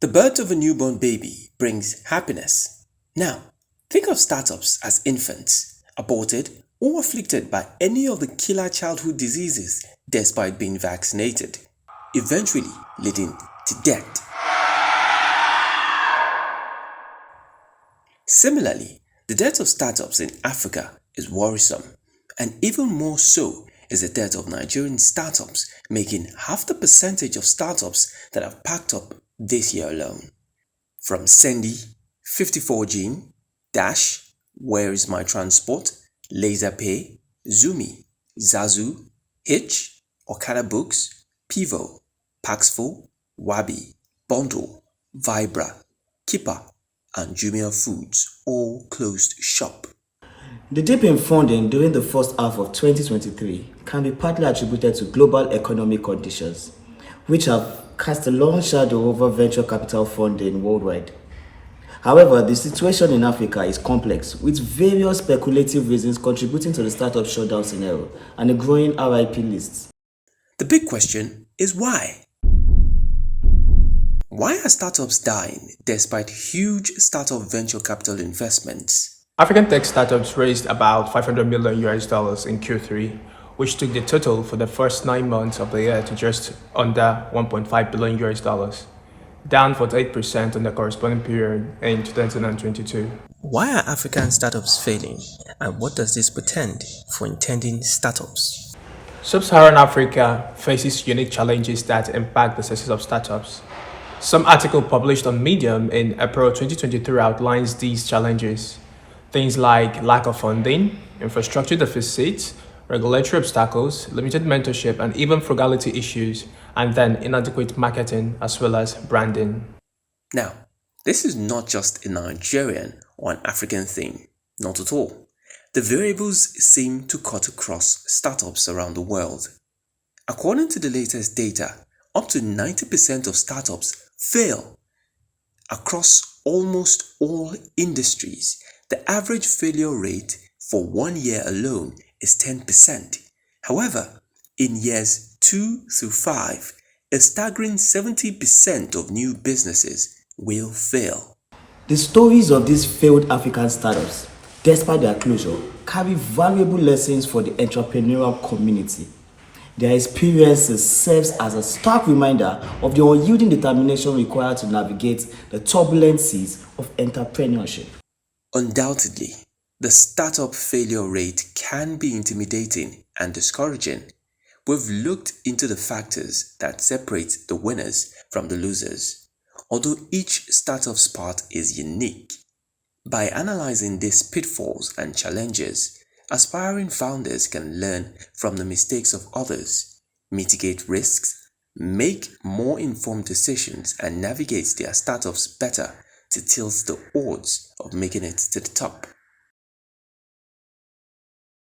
The birth of a newborn baby brings happiness. Now, think of startups as infants, aborted or afflicted by any of the killer childhood diseases despite being vaccinated, eventually leading to death. Similarly, the death of startups in Africa is worrisome, and even more so is the death of Nigerian startups, making half the percentage of startups that have packed up this year alone. From Sandy, 54 Gene, Dash, Where is My Transport, Laserpay, Zumi, Zazu, Hitch, Okada Books, Pivo, Paxful, Wabi, Bundle, Vibra, Kipper, and Jumia Foods all closed shop. The dip in funding during the first half of 2023 can be partly attributed to global economic conditions, which have cast a long shadow over venture capital funding worldwide. However, the situation in Africa is complex, with various speculative reasons contributing to the startup shutdown scenario and a growing RIP list. The big question is why? Why are startups dying despite huge startup venture capital investments? African tech startups raised about 500 million US dollars in Q3, which took the total for the first 9 months of the year to just under 1.5 billion US dollars, down 48% on the corresponding period in 2022. Why are African startups failing, and what does this portend for intending startups? Sub-Saharan Africa faces unique challenges that impact the success of startups. Some article published on Medium in April 2023 outlines these challenges. Things like lack of funding, infrastructure deficits, regulatory obstacles, limited mentorship, and even frugality issues, and then inadequate marketing as well as branding. Now, this is not just a Nigerian or an African thing, not at all. The variables seem to cut across startups around the world. According to the latest data, up to 90% of startups fail across almost all industries. The average failure rate for 1 year alone is 10%. However, in years 2 through 5, a staggering 70% of new businesses will fail. The stories of these failed African startups, despite their closure, carry valuable lessons for the entrepreneurial community. Their experiences serves as a stark reminder of the unyielding determination required to navigate the turbulent seas of entrepreneurship. Undoubtedly, the startup failure rate can be intimidating and discouraging. We've looked into the factors that separate the winners from the losers, although each startup's path is unique. By analyzing these pitfalls and challenges, aspiring founders can learn from the mistakes of others, mitigate risks, make more informed decisions, and navigate their startups better to tilt the odds of making it to the top.